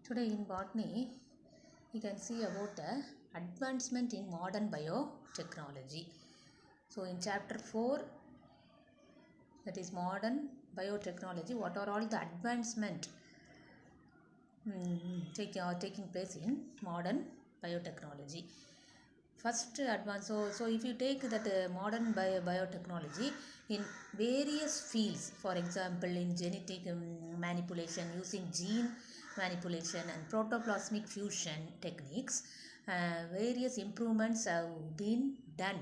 Today in botany, you can see about the advancement in modern biotechnology. So in chapter 4, that is modern biotechnology, what are all the advancement taking place in modern biotechnology. First advance, so if you take that modern biotechnology in various fields, for example in genetic manipulation using gene manipulation and protoplasmic fusion techniques, various improvements have been done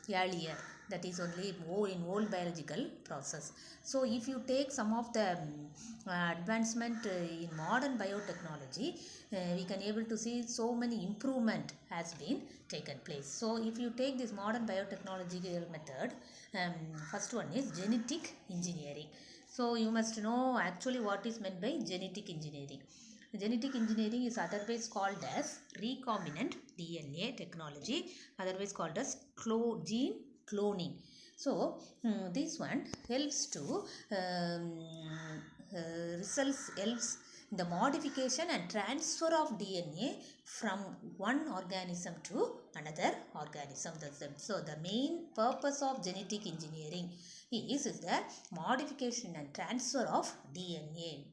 earlier, that is only in old biological process. So if you take some of the advancement in modern biotechnology, we can able to see so many improvement has been taken place. So if you take this modern biotechnological method, first one is genetic engineering. So you must know actually what is meant by genetic engineering. Genetic engineering is otherwise called as recombinant DNA technology, otherwise called as gene cloning. So this one helps to helps in the modification and transfer of DNA from one organism to another organism. So the main purpose of genetic engineering is the modification and transfer of DNA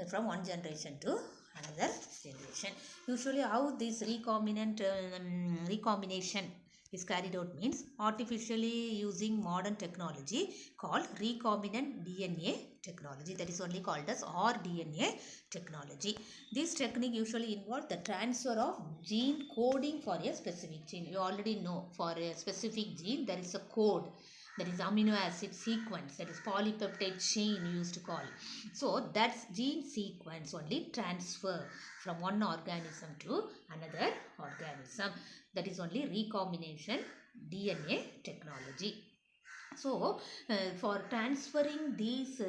from one generation to another generation. Usually how this recombination is carried out means artificially using modern technology called recombinant DNA technology, that is only called as rDNA technology. This technique usually involves the transfer of gene coding for a specific gene. You already know for a specific gene there is a code, that is amino acid sequence, that is polypeptide chain used to call. So that's gene sequence only transfer from one organism to another organism, that is only recombination DNA technology. So for transferring these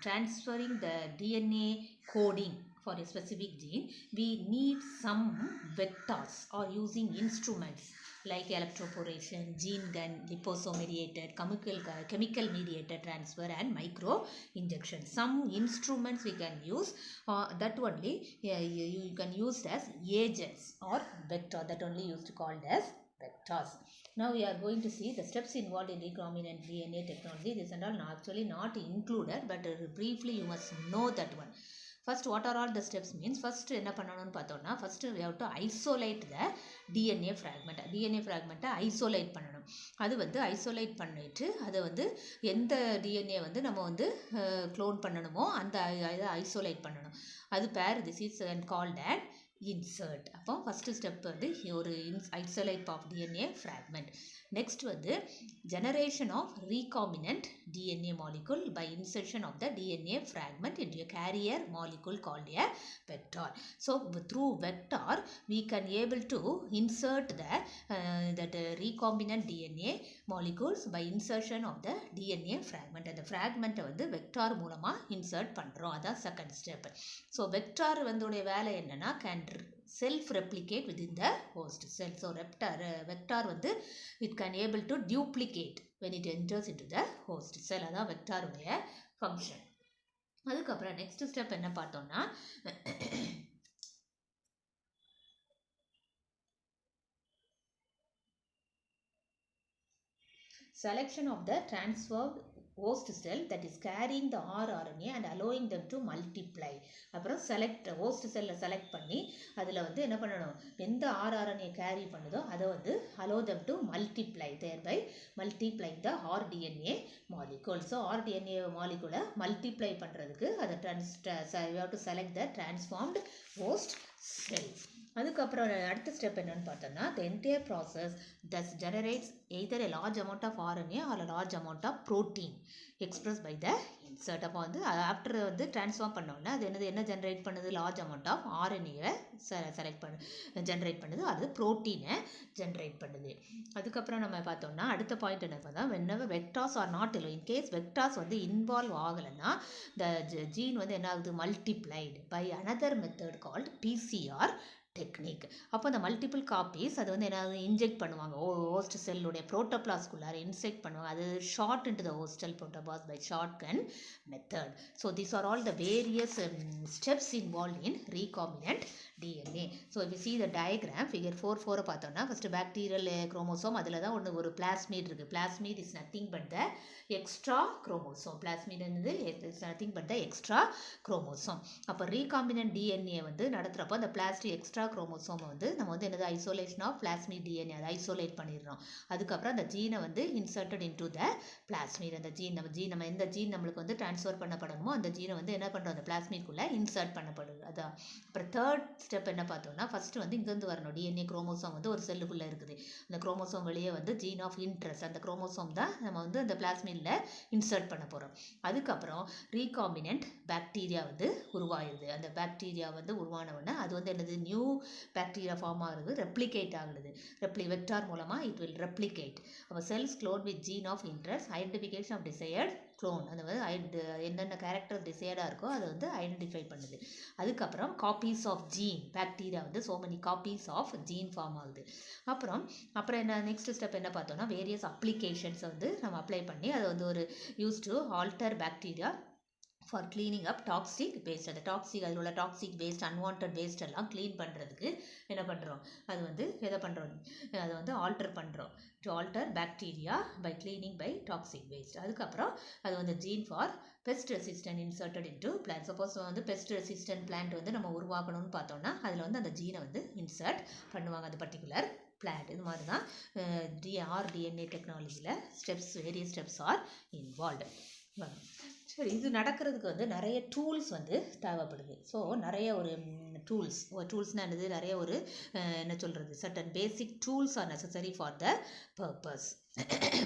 transferring the DNA coding for a specific gene, we need some vectors or using instruments like electroporation, gene gun, liposome mediated, chemical mediated transfer and micro injection. Some instruments we can use, that only you can use as agents or vector, that only used to called as vectors. Now we are going to see the steps involved in recombinant DNA technology. This and all actually not included, but briefly you must know that one. First, what are all the steps means, first என்ன பண்ணணும்னு பார்த்தோம்னா, first we have to isolate the DNA fragment. DNA fragment isolate பண்ணணும். அது வந்து isolate பண்ணிட்டு அதை வந்து எந்த DNA வந்து நம்ம வந்து clone பண்ணணுமோ அந்த இதை isolate பண்ணணும். அது பேர் this is called an insert. அப்போ first step வந்து ஒரு isolate of DNA fragment. Next வந்து generation of recombinant DNA molecule by insertion of the DNA fragment into a carrier molecule called a vector. So through vector we can able to insert that recombinant DNA molecules by insertion of the DNA fragment. அந்த fragment வந்து vector மூலமா insert பண்றோம், அதான் second step. So vector வந்து வேலை என்னன்னா can self replicate within the host cell. So vector வந்து it can able to duplicate when it enters into the host cell. அதான் vector உடைய function. அதுக்கப்புறம் next step என்ன பார்த்தோம்னா, selection of the transferred host cell that is carrying the rRNA and allowing them to multiply. அப்புறம் select host cell select பண்ணி அதில் வந்து என்ன பண்ணணும், எந்த rRNA carry பண்ணுதோ அதை வந்து allow them to multiply, thereby multiplying the rDNA molecule. So rDNA molecule multiply பண்ணுறதுக்கு அதை we have to select the transformed host cell. அதுக்கப்புறம் அடுத்த ஸ்டெப் என்னன்னு பார்த்தோம்னா, the entire process thus generates either a large amount of RNA or a large amount of protein expressed by the insert. அப்போ வந்து after வந்து transform பண்ணோன்னா அது என்ன ஜென்ரேட் பண்ணுது, லார்ஜ் அமௌண்ட் ஆஃப் ஆர்என்ஏவை ஜென்ரேட் பண்ணுது, அது ப்ரோட்டீனை ஜென்ரேட் பண்ணுது. அதுக்கப்புறம் நம்ம பார்த்தோம்னா அடுத்த பாயிண்ட் என்ன பார்த்தா, whenever vectors are not in case vectors வந்து இன்வால்வ் ஆகலைன்னா the gene வந்து என்ன ஆகுது, multiplied by another method called PCR technique. அப்போ அந்த மல்டிபிள் காப்பீஸ் அது வந்து என்ன இன்ஜெக்ட் பண்ணுவாங்க ஹோஸ்ட் செல்லுடைய புரோட்டோபிளாஸ்குள்ளார இன்செக்ட் பண்ணுவாங்க. அது shot into the host cell protoplast by shotgun method. So these are all the various steps involved in recombinant DNA. So if you see the diagram figure 4 பார்த்தோம்னா first bacterial chromosome, அதில் தான் ஒரு plasmid இருக்குது. Plasmid is nothing but the extra chromosome. Plasmid என்னது is nothing but the extra chromosome. அப்போ recombinant DNA வந்து நடத்துகிறப்போ அந்த plastic extra குரோமோசோமை வந்து நம்ம வந்து என்னது ஐசோலேஷன் ஆஃப் பிளாஸ்மிட் DNA அதை ஐசோலேட் பண்ணிடுறோம். அதுக்கப்புறம் அந்த ஜீனை வந்து இன்சர்ட்டட் இன்டு த பிளாஸ்மிட். அந்த நம்ம எந்த ஜீன் நம்மளுக்கு வந்து ட்ரான்ஸ்ஃபர் பண்ணப்படணுமோ அந்த ஜீனை வந்து என்ன பண்ணுறோம் அந்த பிளாஸ்மிட்குள்ளே இன்சர்ட் பண்ணப்படுது. அதான் அப்புறம் தேர்ட் ஸ்டெப் என்ன பார்த்தோம்னா ஃபஸ்ட்டு வந்து இங்கேருந்து வரணும். DNA குரோமோசோம் வந்து ஒரு செல்லுக்குள்ளே இருக்குது. அந்த குரோமோசோம் வெளியே வந்து ஜீன் ஆஃப் இன்ட்ரெஸ்ட் அந்த குரோமோசோம் தான் நம்ம வந்து அந்த பிளாஸ்மிடில் இன்சர்ட் பண்ண போகிறோம். அதுக்கப்புறம் ரீகாம்பினன்ட் பாக்டீரியா வந்து உருவாயிருது. அந்த பாக்டீரியா வந்து உருவானவுடனே அது வந்து என்னது நியூ பாக்டீரியா ஃபார்ம் ஆகுது, ரெப்ளிகேட் ஆகுது. வெக்டார் மூலமாக இட் வில் ரெப்ளிகேட். அப்போ cells clone with gene of interest, identification of desired clone, அந்த வந்து என்னென்ன கேரக்டர் டிசையர்டாக இருக்கோ அதை வந்து ஐடென்டிஃபை பண்ணுது. அதுக்கப்புறம் காப்பீஸ் ஆஃப் ஜீன், பாக்டீரியா வந்து so many copies of gene form ஆகுது. அப்புறம் என்ன நெக்ஸ்ட் ஸ்டெப் என்ன பார்த்தோம்னா வேரியஸ் அப்ளிகேஷன்ஸை வந்து நம்ம அப்ளை பண்ணி அதை வந்து ஒரு use to alter bacteria for cleaning up toxic waste. அந்த அதில் உள்ள டாக்ஸிக் வேஸ்ட் அன்வான்ட் வேஸ்ட் எல்லாம் க்ளீன் பண்ணுறதுக்கு என்ன பண்ணுறோம் அது வந்து எதை பண்ணுறோம் அதை வந்து ஆல்டர் பண்ணுறோம். To alter bacteria by cleaning by toxic waste. அதுக்கப்புறம் அது வந்து gene for pest resistant inserted into plant. Suppose வந்து பெஸ்ட் ரெசிஸ்டன்ட் பிளான்ட் வந்து நம்ம உருவாக்கணும்னு பார்த்தோம்னா அதில் வந்து அந்த ஜீனை வந்து இன்சர்ட் பண்ணுவாங்க அந்த பர்டிகுலர் பிளான்ட். இது மாதிரி தான் DNA டெக்னாலஜியில் வேரியஸ் ஸ்டெப்ஸ் ஆர் இன்வால்வ்டு. சரி, இது நடக்கிறதுக்கு வந்து நிறைய டூல்ஸ் வந்து தேவைப்படுது. ஸோ நிறைய ஒரு டூல்ஸ்னால் என்னது நிறைய ஒரு என்ன சொல்கிறது certain basic tools R necessary for the purpose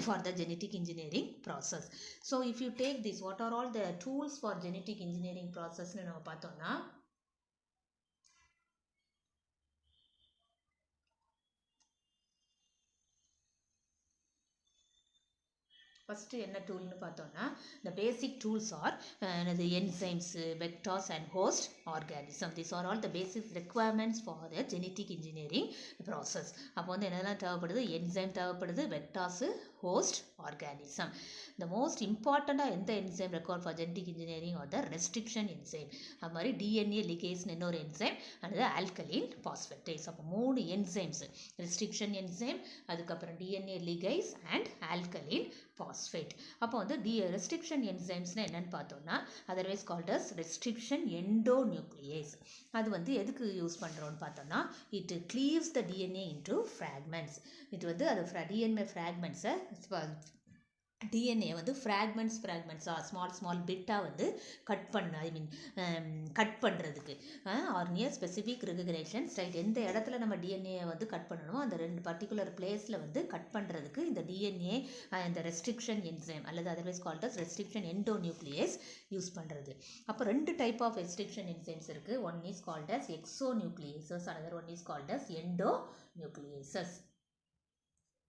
for the genetic engineering process. So if you take this, what are all the tools for genetic engineering process னு நம்ம பார்த்தோம்னா ஃபஸ்ட்டு என்ன டூல்னு பார்த்தோம்னா the basic tools are enzymes, vectors and host organism. These are all the basic requirements for the genetic engineering process. அப்போ வந்து என்னெல்லாம் தேவைப்படுது enzyme தேவைப்படுது, vectors, host organism. The most important எந்த enzyme required for genetic engineering or the restriction enzyme. அது மாதிரி DNA ligase இன்னொரு enzyme and alkaline phosphatase. அப்போ 3 enzymes, restriction enzyme, அதுக்கப்புறம் DNA ligase and alkaline phosphate. அப்போ வந்து restriction enzymes என்னன்னு பார்த்தோம்னா otherwise called as restriction endonuclease. அது வந்து எதுக்கு யூஸ் பண்ணுறோன்னு பார்த்தோம்னா it cleaves the DNA into fragments. இது வந்து அது DNA fragments DNA வந்து ஃப்ராக்மெண்ட்ஸாக ஸ்மால் பிட்டாக வந்து கட் பண்ணுறதுக்கு or near specific regulation site எந்த இடத்துல நம்ம DNA வந்து கட் பண்ணணுமோ அந்த 2 பர்டிகுலர் பிளேஸில் வந்து கட் பண்ணுறதுக்கு இந்த DNA இந்த ரெஸ்ட்ரிக்ஷன் என்சைம் அல்லது otherwise called as restriction endonuclease use பண்ணுறது. அப்போ 2 டைப் ஆஃப் ரெஸ்ட்ரிக்ஷன் என்சைம்ஸ் இருக்குது. One is called as exonucleases, another one is called as endonucleases.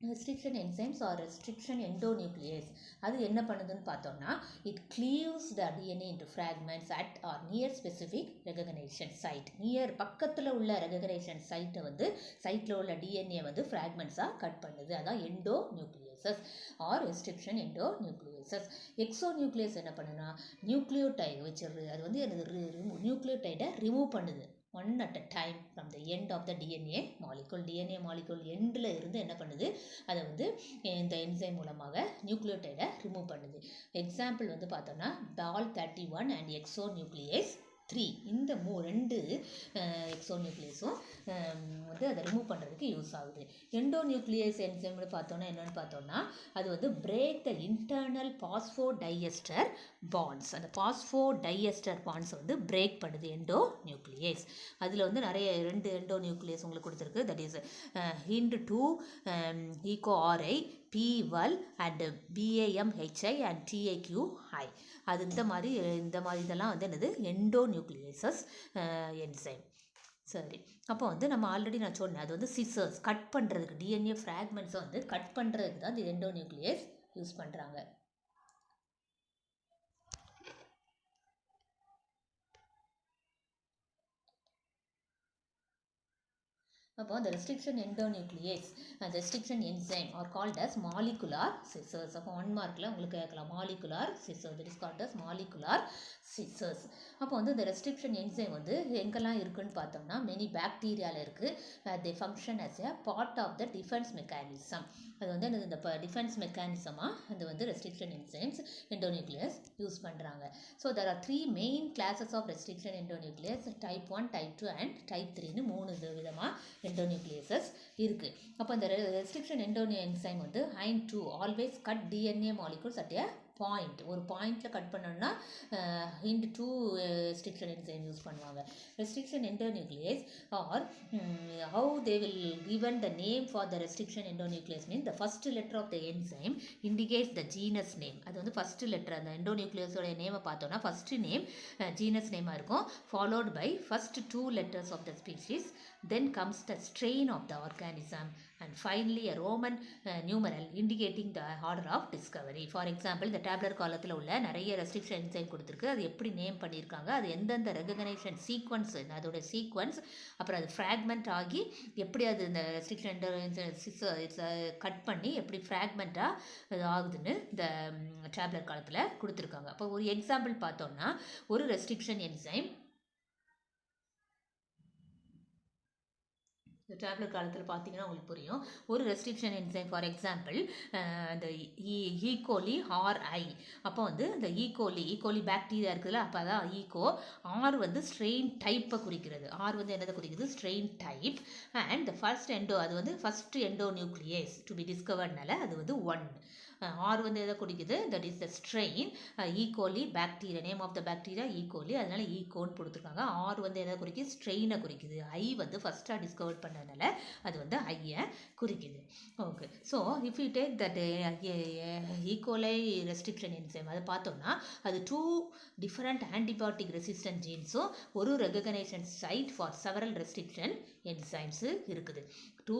restriction enzymes or restriction endonuclease அது என்ன பண்ணுதுன்னு பார்த்தோம்னா it cleaves the DNA into fragments at or near specific recognition site. Near பக்கத்தில் உள்ள recognition site வந்து சைட்டில் உள்ள DNA வந்து ஃப்ராக்மெண்ட்ஸாக கட் பண்ணுது. அதான் endonucleases or restriction endonucleases. exonuclease என்ன பண்ணுனா நியூக்ளியோடைடு வச்சிருது. அது வந்து நியூக்ளியோடைடை ரிமூவ் பண்ணுது one at a time from the end of the DNA molecule எண்டில் இருந்து என்ன பண்ணுது அதை வந்து இந்த என்சைம் மூலமாக நியூக்ளியோடைடை ரிமூவ் பண்ணுது. எக்ஸாம்பிள் வந்து பார்த்தோம்னா BAL31 and exonuclease 3 இந்த 2 எக்ஸோநியூக்ளியஸும் வந்து அதை ரிமூவ் பண்ணுறதுக்கு யூஸ் ஆகுது. எண்டோநியூக்ளியஸ் என்சைம்னு பார்த்தோன்னா என்னென்னு பார்த்தோம்னா அது வந்து break the internal phosphodiester bonds. அந்த பாஸ்போடைஎஸ்டர் பாண்ட்ஸ் வந்து பிரேக் பண்ணுது எண்டோநியூக்ளியஸ். அதில் வந்து நிறைய 2 எண்டோநியூக்ளியஸ் உங்களுக்கு கொடுத்துருக்கு. That is HIND2 EcoRI P12 and BAMHI and TAQI. அது இந்த மாதிரி இதெல்லாம் வந்து என்னது எண்டோநியூக்ளியேசஸ் என்சைம். சரி, அப்போ வந்து நம்ம ஆல்ரெடி நான் சொன்னேன் அது வந்து சிசர்ஸ் கட் பண்ணுறதுக்கு DNA ஃப்ராக்மெண்ட்ஸை வந்து கட் பண்ணுறதுக்கு தான் இந்த எண்டோநியூக்ளியஸ் யூஸ் பண்ணுறாங்க. Upon the restriction endonuclease and restriction enzyme are called as molecular scissors. அப்போ 1 மார்க்கில் உங்களுக்கு கேட்கலாம் molecular scissors, that is called as molecular scissors. அப்போ வந்து இந்த ரெஸ்ட்ரிக்ஷன் என்சைம் வந்து எங்கெல்லாம் இருக்குன்னு பார்த்தோம்னா மெனி பாக்டீரியாவில் இருக்குது. They function as a part of the defence mechanism. அது வந்து இந்த டிஃபென்ஸ் மெக்கானிசமாக அது வந்து ரெஸ்ட்ரிக்ஷன் என்சைம்ஸ் எண்டோநியூக்ளியஸ் யூஸ் பண்ணுறாங்க. So there are 3 main classes of restriction endonuclease, type 1, type 2 and type 3ன்னு 3 விதமாக எண்டோநியூக்ளியஸஸ் இருக்குது. அப்போ இந்த ரெஸ்ட்ரிக்ஷன் என்சைம் வந்து ain't do always cut DNA molecules at a point. ஒரு பாயிண்டில் கட் பண்ணோம்னா இந்த 2 ரெஸ்ட்ரிக்ஷன் என்சைம் யூஸ் பண்ணுவாங்க. Restriction endonuclease are how they will given the name for the restriction endonuclease mean the first letter of the enzyme indicates the genus name. அது வந்து first letter, அந்த எண்டோநியூக்ளியஸோட நேமை பார்த்தோன்னா ஃபர்ஸ்ட் நேம் ஜீனஸ் நேமாக இருக்கும், followed by first 2 letters of the species, then comes the strain of the organism, and finally a Roman numeral indicating the order of discovery. For example, இந்த டேப்லர் காலத்தில் உள்ள நிறைய restriction enzyme கொடுத்துருக்கு, அது எப்படி name பண்ணியிருக்காங்க, அது எந்தெந்த ரெகக்னைசேஷன் சீக்வன்ஸ், அதோட சீக்வன்ஸ், அப்புறம் அது ஃப்ராக்மெண்ட் ஆகி எப்படி அது இந்த ரெஸ்ட்ரிக்ஷன் கட் பண்ணி எப்படி ஃப்ராக்மெண்ட்டாக ஆகுதுன்னு இந்த டேப்லர் காலத்தில் கொடுத்துருக்காங்க. அப்போ ஒரு எக்ஸாம்பிள் பார்த்தோம்னா ஒரு ரெஸ்ட்ரிக்ஷன் என்சைம் இந்த டேப்லெட் காலத்தில் பார்த்தீங்கன்னா உங்களுக்கு புரியும். ஒரு ரெஸ்ட்ரிக்ஷன் என்சைம் ஃபார் எக்ஸாம்பிள் இந்த ஈகோலி ஆர்ஐ. அப்போ வந்து இந்த ஈகோலி பாக்டீரியா இருக்குதுல்ல, அப்போ அதான் ஈகோ. ஆர் வந்து ஸ்ட்ரெயின் டைப்பை குறிக்கிறது, ஆர் வந்து என்னதை குறிக்கிறது, strain type. And the first அது வந்து ஃபர்ஸ்ட் எண்டோநியூக்ளியஸ் டு பி டிஸ்கவர்ட்னால அது வந்து 1. ஆர் வந்து எதை குறிக்குது, that is the strain. E coli bacteria, name of the bacteria E coli, அதனால ஈகோன்னு கொடுத்துருக்காங்க. ஆர் வந்து எதை குறிக்குது, ஸ்ட்ரெயினை குறிக்குது. ஐ வந்து ஃபர்ஸ்ட்டாக டிஸ்கவர் பண்ணதுனால அது வந்து ஐயை குறிக்குது. Okay, so if you take that ஈகோலை ரெஸ்ட்ரிக்ஷன் என்சைம் அதை பார்த்தோம்னா அது 2 டிஃப்ரெண்ட் ஆன்டிபயோட்டிக் ரெசிஸ்டன்ட் ஜீன்ஸும் ஒரு recognition site for several restriction enzymes இருக்குது.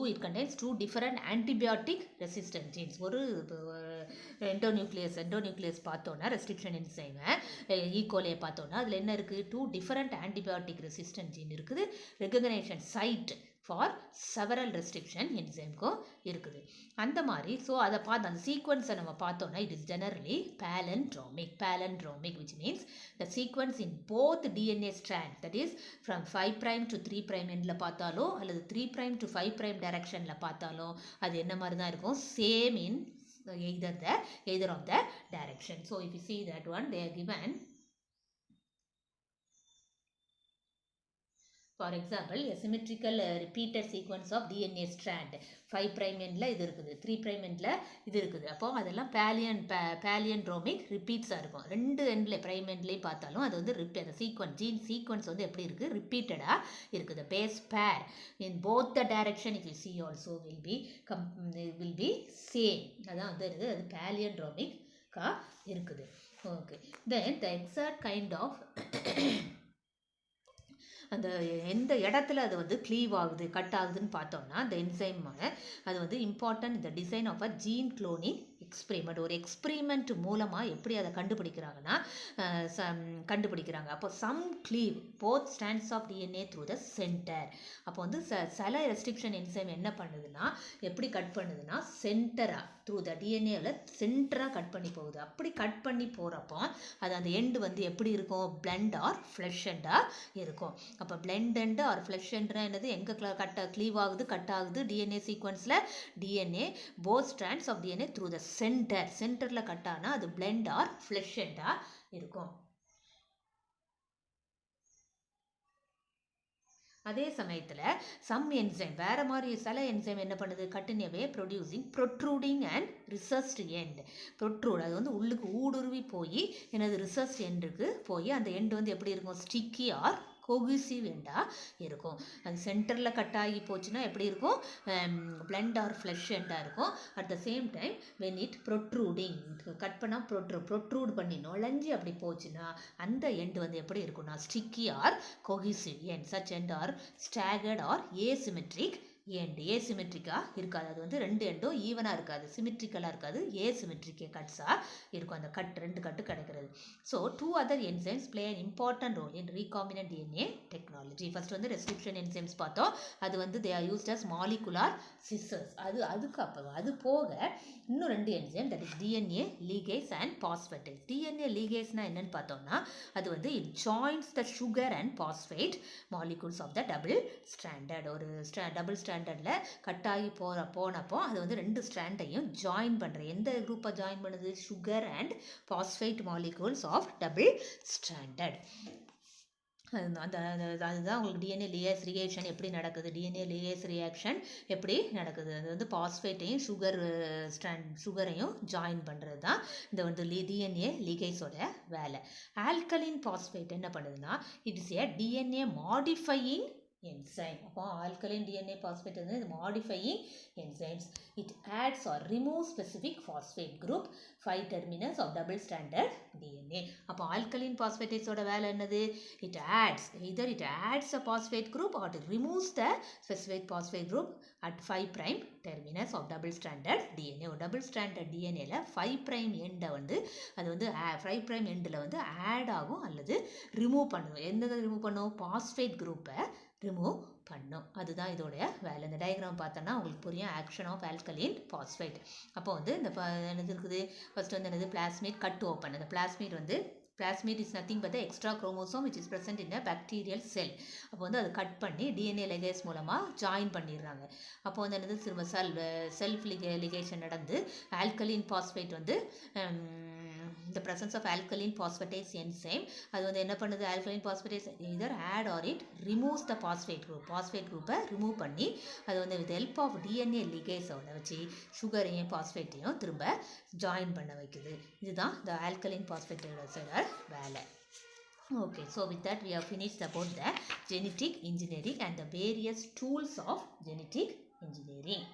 It contains 2 different antibiotic resistant genes. ஒரு எண்டோநியூக்ளியஸ் பார்த்தோன்னா ரெஸ்ட்ரிக்ஷன் என்சைமை ஈகோலையை பார்த்தோன்னா அதில் என்ன இருக்குது, 2 different antibiotic resistant gene இருக்குது, recognition site for several restriction என்சைம்க்கும் இருக்குது. அந்த மாதிரி ஸோ அதை பார்த்து அந்த சீக்வன்ஸை நம்ம பார்த்தோன்னா it is generally palindromic which means the sequence in both DNA strand, that is from 5' to 3' எண்டில் பார்த்தாலோ அல்லது 3' to 5' டைரக்ஷனில் பார்த்தாலோ அது என்ன மாதிரி தான் இருக்கும், same in either of the direction. So if you see that one, they are given for example a symmetrical repeated sequence of DNA strand. 5' எண்டில் இது இருக்குது, 3' எண்டில் இது இருக்குது. அப்போ அதெல்லாம் palindromic ரிப்பீட்ஸாக இருக்கும். 2 எண்டில் ப்ரைம் எண்ட்லேயும் பார்த்தாலும் அது வந்து அந்த ஜீன் சீக்வன்ஸ் வந்து எப்படி இருக்குது, ரிப்பீட்டடாக இருக்குது. Base pair in both the direction if you see also will be same. அதான் வந்து இருக்குது, அது palindromic-ஆக இருக்குது. Okay, then the exact kind of அந்த எந்த இடத்துல அது வந்து க்ளீவ் ஆகுது, கட் ஆகுதுன்னு பார்த்தோம்னா அந்த என்சைமாக அது வந்து இம்பார்ட்டன்ட் இந்த design of a gene cloning experiment. ஒரு எக்ஸ்பெரிமெண்ட் மூலமாக எப்படி அதை கண்டுபிடிக்கிறாங்கன்னா அப்போ some cleave both strands of DNA through the centre. அப்போ வந்து சில ரெஸ்ட்ரிக்ஷன் என்சைம் என்ன பண்ணுதுன்னா எப்படி கட் பண்ணுதுன்னா சென்டராக த்ரூ த டிஎன்ஏவில் சென்டராக கட் பண்ணி போகுது. அப்படி கட் பண்ணி போகிறப்போ அது அந்த எண்டு வந்து எப்படி இருக்கும், பிளண்ட் ஆர் ஃப்ளஷ் எண்டாக இருக்கும். அப்போ பிளண்ட் எண்டு ஆர் ஃப்ளஷ் எண்டுனா என்னது, எங்கே க்ளீவ் ஆகுது, கட் ஆகுது டிஎன்ஏ சீக்வன்ஸில், DNA both strands of DNA through the சென்டரில் கட் ஆனால் அது பிளண்ட் ஆர் ஃப்ளஷ் எண்டாக இருக்கும். அதே சமயத்தில் சம் என்சைம் வேறு மாதிரி சில என்சைம் என்ன பண்ணுது, கண்டினியூவே producing protruding and recessed end. Protrude அது வந்து உள்ளுக்கு ஊடுருவி போய் என்னது ரிசர்ச் எண்டுக்கு போய் அந்த எண்டு வந்து எப்படி இருக்கும், ஸ்டிக்கி ஆர் கோகிசிவ் எண்டாக இருக்கும். அது சென்டரில் கட் ஆகி போச்சுன்னா எப்படி இருக்கும், பிளண்ட் ஆர் ஃப்ளஷ் எண்டாக இருக்கும். At the same time when it protruding cut பண்ணால் ப்ரொட்ரூட் பண்ணி நுழைஞ்சி அப்படி போச்சுன்னா அந்த எண்டு வந்து எப்படி இருக்கும்னா sticky or cohesive end. Such end are staggered or asymmetric end ஏசிமெட்ரிக்காக இருக்காது. அது வந்து ரெண்டு எண்டும் ஈவனாக இருக்காது, சிமெட்ரிக்கலாக இருக்காது, ஏசிமெட்ரிக் கட்ஸாக இருக்கும். அந்த ரெண்டு கட்டு கிடைக்கிறது. So 2 other enzymes play an important role in recombinant DNA technology. First வந்து ரெஸ்கிரிப்ஷன் என்சைம்ஸ் பார்த்தோம். அது வந்து they are used as molecular scissors. அதுக்கு அப்புறம் அது போக இன்னும் 2 enzyme, that is DNA ligase and phosphatase. DNA லீகேஸ்னா என்னன்னு பார்த்தோம்னா அது வந்து it joins the sugar and phosphate molecules of the double standard. ஒரு டபுள் ஸ்டாண்டர்டில் கட்டாகி போனப்போ அது வந்து 2 ஸ்ட்ராண்டையும் ஜாயின் பண்ணுற. எந்த குரூப்பை ஜாயின் பண்ணுது? Sugar and phosphate molecules of double standard. அதுதான் உங்களுக்கு டிஎன்ஏ லிகேஸ் ரியாக்ஷன் எப்படி நடக்குது, டிஎன்ஏ லிகேஸ் ரியாக்ஷன் எப்படி நடக்குது. அது வந்து பாஸ்பேட்டையும் சுகரையும் ஜாயின் பண்ணுறது தான் இந்த வந்து டிஎன்ஏ லிகேஸோட வேலை. ஆல்கலின் பாஸ்பேட் என்ன பண்ணுதுன்னா it is a DNA modifying enzyme. அப்போ alkaline DNA phosphate வந்து modifying enzymes. It adds or removes specific phosphate group 5 terminus of double stranded DNA. அப்போ alkaline phosphatase ஓட வேலை என்னது? It adds, either it adds a phosphate group or it removes the specific phosphate group at 5 prime terminus of double stranded DNA. ஒரு double stranded DNAல 5 prime end வந்து அது வந்து 5 prime endல வந்து add ஆகும் அல்லது ரிமூவ் பண்ணும். எந்த ரிமூவ் பண்ணும்? பாஸ்பேட் குரூப்பை ரிமூவ் பண்ணும். அதுதான் இதோடைய வேலை. இந்த டயக்ராம் பார்த்தோன்னா உங்களுக்கு புரியும். Action of alkaline phosphate. அப்போ வந்து இந்த என்னது இருக்குது? ஃபர்ஸ்ட் வந்து என்னது? Plasmid cut open. அந்த plasmid is nothing but extra chromosome which is present in a bacterial cell. அப்போ வந்து அதை கட் பண்ணி டிஎன்ஏ லிகேஸ் மூலமாக ஜாயின் பண்ணிடுறாங்க. அப்போ வந்து என்னது? திரும்ப செல்ஃப் லிகேஷன் நடந்து ஆல்கலின் பாஸ்பேட் வந்து the presence of alkaline phosphatase enzyme அது வந்து என்ன பண்ணுது? alkaline phosphatase either add or it removes the phosphate group remove பண்ணி அது வந்து with help of DNA ligase ஓட வச்சு சுகரையும் பாஸ்பேட்டையும் திரும்ப ஜாயின் பண்ண வைக்குது. இதுதான் the alkaline phosphate வேலை. Okay, so with that we have finished about the genetic engineering and the various tools of genetic engineering.